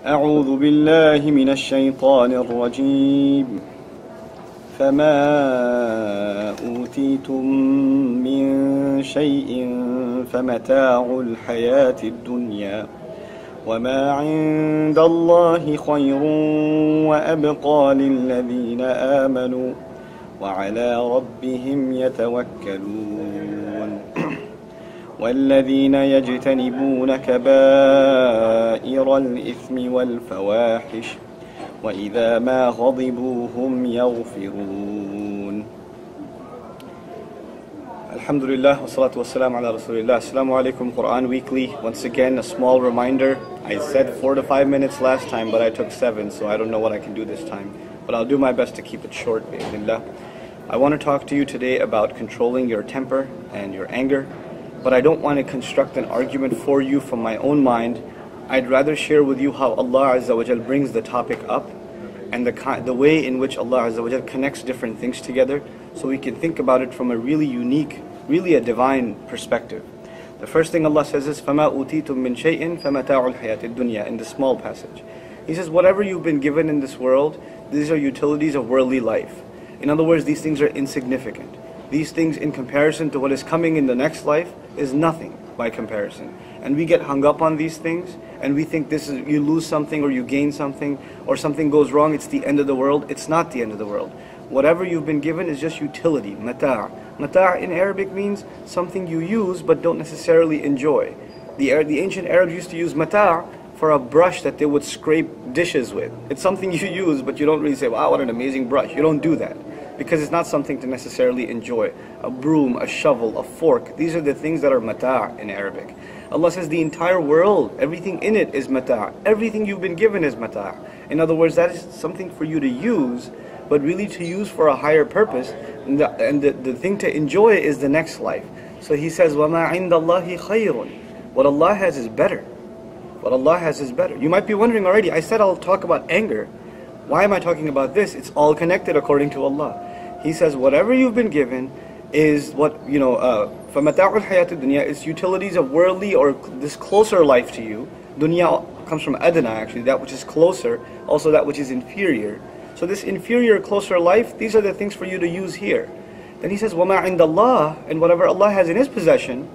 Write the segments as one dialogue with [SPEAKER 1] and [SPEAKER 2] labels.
[SPEAKER 1] أعوذ بالله من الشيطان الرجيم فما أوتيتم من شيء فمتاع الحياة الدنيا وما عند الله خير وأبقى للذين آمنوا وعلى ربهم يتوكلون والذين يجتنبون كبائر الإثم والفواحش وإذا ما غضبوا هم يغفرون. Alhamdulillah, wassalatu wassalamu ala rasulillah. Assalamu alaikum, Quran Weekly. Once again, a small reminder. I said 4 to 5 minutes last time, but I took 7, so I don't know what I can do this time. But I'll do my best to keep it short, bi'idhnillah. I want to talk to you today about controlling your temper and your anger. But I don't want to construct an argument for you from my own mind. I'd rather share with you how Allah Azza wa Jal brings the topic up and the way in which Allah Azza wa Jal connects different things together, so we can think about it from a really unique, really a divine perspective. The first thing Allah says is فَمَا أُوتِيتُم مِّن شَيْءٍ فَمَتَاعُ الْحَيَاةِ الدُّنْيَا, in the small passage. He says, whatever you've been given in this world, these are utilities of worldly life. In other words, these things are insignificant. These things, in comparison to what is coming in the next life, is nothing by comparison. And we get hung up on these things, and we think this is, you lose something or you gain something, or something goes wrong, it's the end of the world. It's not the end of the world. Whatever you've been given is just utility, mata'. Mata' in Arabic means something you use but don't necessarily enjoy. The ancient Arabs used to use mata' for a brush that they would scrape dishes with. It's something you use, but you don't really say, wow, what an amazing brush. You don't do that, because it's not something to necessarily enjoy. A broom, a shovel, a fork, these are the things that are mata' in Arabic. Allah says the entire world, everything in it is mata'. Everything you've been given is mata'. In other words, that is something for you to use, but really to use for a higher purpose. And the thing to enjoy is the next life. So He says, وَمَا عِنْدَ اللَّهِ خَيْرٌ. What Allah has is better. What Allah has is better. You might be wondering already, I said I'll talk about anger. Why am I talking about this? It's all connected according to Allah. He says whatever you've been given is what, فَمَتَاعُ الْحَيَاةِ الدُّنْيَا, is utilities of worldly or this closer life to you. Dunya comes from adna, actually, that which is closer, also that which is inferior. So this inferior, closer life, these are the things for you to use here. Then He says, وَمَا عِنْدَ اللَّهِ, and whatever Allah has in His possession,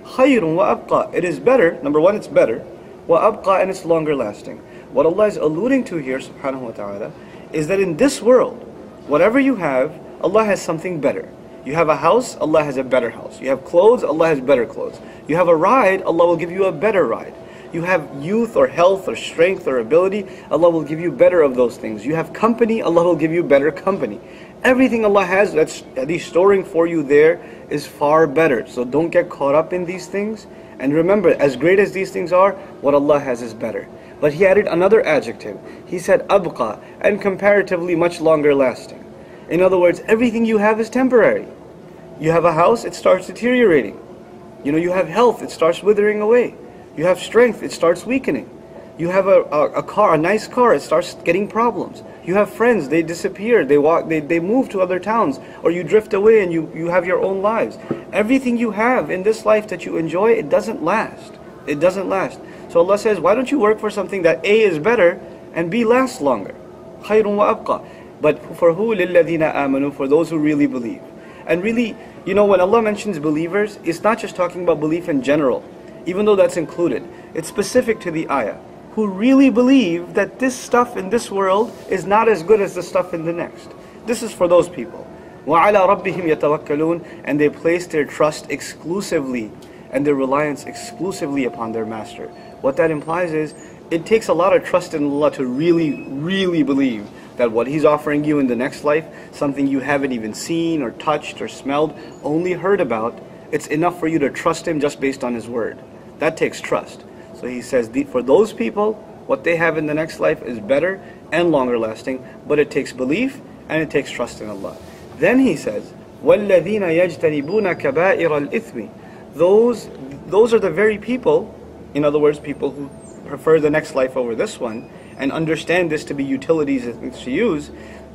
[SPEAKER 1] خَيْرٌ وَأَبْقَى, it is better. Number one, it's better. وَأَبْقَى, and it's longer lasting. What Allah is alluding to here, subhanahu wa ta'ala, is that in this world, whatever you have, Allah has something better. You have a house, Allah has a better house. You have clothes, Allah has better clothes. You have a ride, Allah will give you a better ride. You have youth or health or strength or ability, Allah will give you better of those things. You have company, Allah will give you better company. Everything Allah has that He's storing for you there is far better. So don't get caught up in these things. And remember, as great as these things are, what Allah has is better. But He added another adjective. He said abqa, and comparatively much longer lasting. In other words, everything you have is temporary. You have a house, it starts deteriorating. You have health, it starts withering away. You have strength, it starts weakening. You have a car, a nice car, it starts getting problems. You have friends, they disappear, they move to other towns, or you drift away and you have your own lives. Everything you have in this life that you enjoy, it doesn't last. It doesn't last. So Allah says, why don't you work for something that A is better and B lasts longer? خَيْرٌ وَأَبْقَى. But for who? لِلَّذِينَ آمَنُوا, for those who really believe. And really, when Allah mentions believers, it's not just talking about belief in general, even though that's included. It's specific to the ayah. Who really believe that this stuff in this world is not as good as the stuff in the next. This is for those people. وَعَلَى رَبِّهِمْ يَتَوَكَّلُونَ, and they place their trust exclusively and their reliance exclusively upon their master. What that implies is, it takes a lot of trust in Allah to really, really believe that what He's offering you in the next life, something you haven't even seen or touched or smelled, only heard about, it's enough for you to trust Him just based on His word. That takes trust. So He says, for those people, what they have in the next life is better and longer lasting, but it takes belief and it takes trust in Allah. Then He says, وَالَّذِينَ يَجْتَنِبُونَ كَبَائِرَ الْإِثْمِ, those are the very people, in other words, people who prefer the next life over this one, and understand this to be utilities and things to use,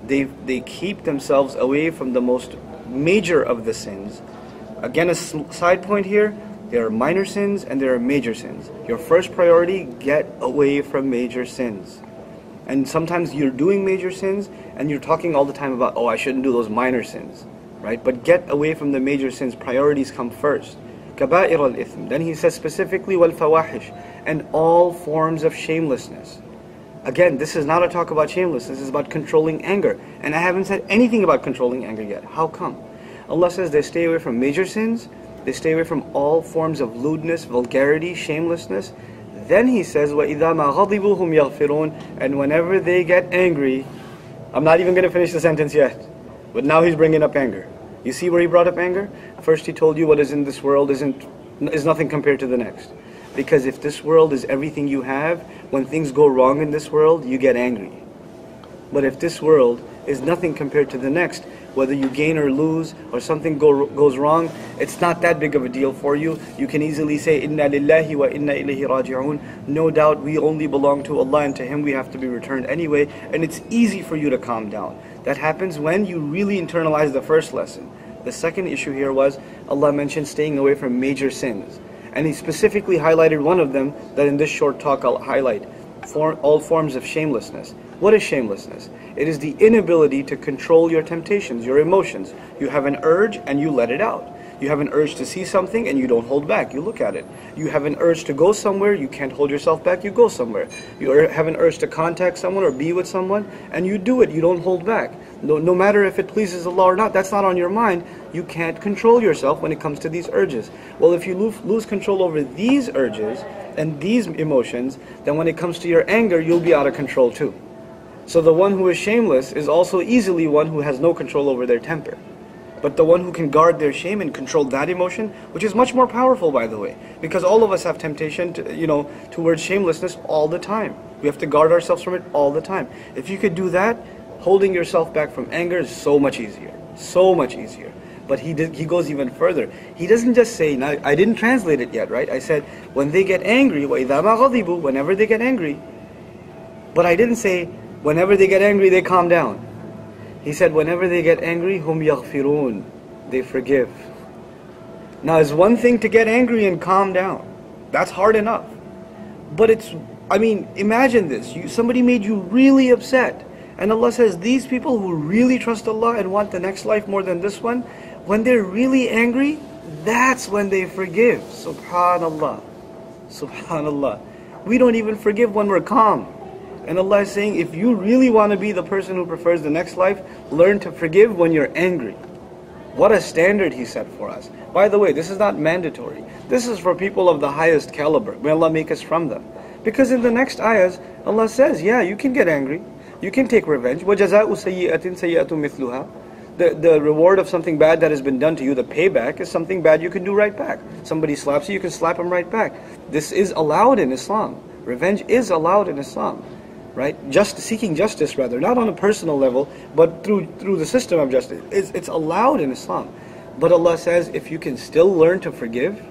[SPEAKER 1] they keep themselves away from the most major of the sins. Again, a side point here, There are minor sins and there are major sins. Your first priority, get away from major sins. And sometimes you're doing major sins and you're talking all the time about, oh, I shouldn't do those minor sins, right? But get away from the major sins. Priorities come first. Kaba'ir al-ithm. Then he says specifically, wal-fawahish, and all forms of shamelessness. Again, this is not a talk about shamelessness. This is about controlling anger. And I haven't said anything about controlling anger yet. How come? Allah says they stay away from major sins. They stay away from all forms of lewdness, vulgarity, shamelessness. Then he says, وَإِذَا مَا غَضِبُوا هُمْ يَغْفِرُونَ, and whenever they get angry, I'm not even going to finish the sentence yet, but now he's bringing up anger. You see where he brought up anger? First he told you what is in this world is nothing compared to the next. Because if this world is everything you have, when things go wrong in this world, you get angry. But if this world is nothing compared to the next, whether you gain or lose, or something goes wrong, it's not that big of a deal for you. You can easily say, Inna lillahi wa inna ilayhi raji'un. No doubt we only belong to Allah and to Him we have to be returned anyway. And it's easy for you to calm down. That happens when you really internalize the first lesson. The second issue here was, Allah mentioned staying away from major sins. And He specifically highlighted one of them that in this short talk I'll highlight. All forms of shamelessness. What is shamelessness? It is the inability to control your temptations, your emotions. You have an urge and you let it out. You have an urge to see something and you don't hold back, you look at it. You have an urge to go somewhere, you can't hold yourself back, you go somewhere. You have an urge to contact someone or be with someone and you do it, you don't hold back. No matter if it pleases Allah or not, that's not on your mind. You can't control yourself when it comes to these urges. Well, if you lose control over these urges and these emotions, then when it comes to your anger, you'll be out of control too. So the one who is shameless is also easily one who has no control over their temper. But the one who can guard their shame and control that emotion, which is much more powerful, by the way, because all of us have temptation towards shamelessness all the time. We have to guard ourselves from it all the time. If you could do that, holding yourself back from anger is so much easier. So much easier. But he goes even further. He doesn't just say, now I didn't translate it yet, right? I said, when they get angry, وَإِذَا مَا غَضِبُوا, whenever they get angry. But I didn't say, whenever they get angry, they calm down. He said, whenever they get angry, hum yaghfirun, they forgive. Now, it's one thing to get angry and calm down. That's hard enough. But imagine this. Somebody made you really upset. And Allah says, these people who really trust Allah and want the next life more than this one, when they're really angry, that's when they forgive. Subhanallah. Subhanallah. We don't even forgive when we're calm. And Allah is saying, if you really want to be the person who prefers the next life, learn to forgive when you're angry. What a standard He set for us. By the way, this is not mandatory. This is for people of the highest caliber. May Allah make us from them. Because in the next ayahs, Allah says, yeah, you can get angry. You can take revenge. وَجَزَاءُ سَيِّئَةٍ سَيِّئَةٌ مِثْلُهَا. The reward of something bad that has been done to you, the payback, is something bad you can do right back. Somebody slaps you, you can slap him right back. This is allowed in Islam. Revenge is allowed in Islam. Right? Seeking justice, rather, not on a personal level, but through the system of justice. It's allowed in Islam. But Allah says, if you can still learn to forgive,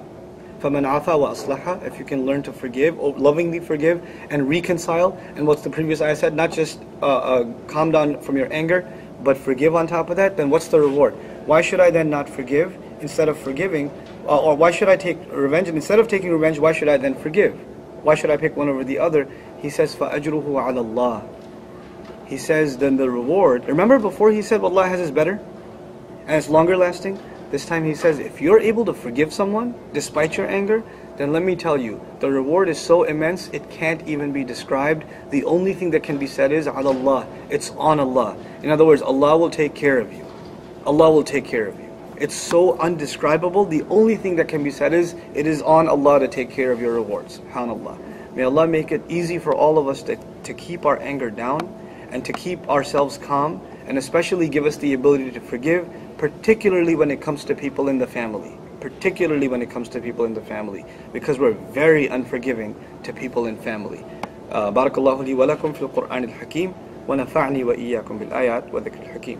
[SPEAKER 1] فَمَنْ عَفَى وَأَصْلَحَ, if you can learn to forgive, lovingly forgive, and reconcile, and what's the previous ayah said, not just calm down from your anger, but forgive on top of that, then what's the reward? Why should I then not forgive instead of forgiving? Or why should I take revenge? And instead of taking revenge, why should I then forgive? Why should I pick one over the other? He says, فَأَجْرُهُ عَلَى اللَّهِ. He says, then the reward. Remember before he said, Allah has is better? And it's longer lasting? This time he says, if you're able to forgive someone, despite your anger, then let me tell you, the reward is so immense, it can't even be described. The only thing that can be said is, عَلَى اللَّهِ. It's on Allah. In other words, Allah will take care of you. Allah will take care of you. It's so undescribable. The only thing that can be said is, it is on Allah to take care of your rewards. SubhanAllah. May Allah make it easy for all of us to keep our anger down and to keep ourselves calm, and especially give us the ability to forgive, particularly when it comes to people in the family. Particularly when it comes to people in the family, because we're very unforgiving to people in family. Barakallahu li wa lakum fil Qur'an al-Hakim wa nafa'ni wa iyyakum bil ayat wa dhikr al-Hakim.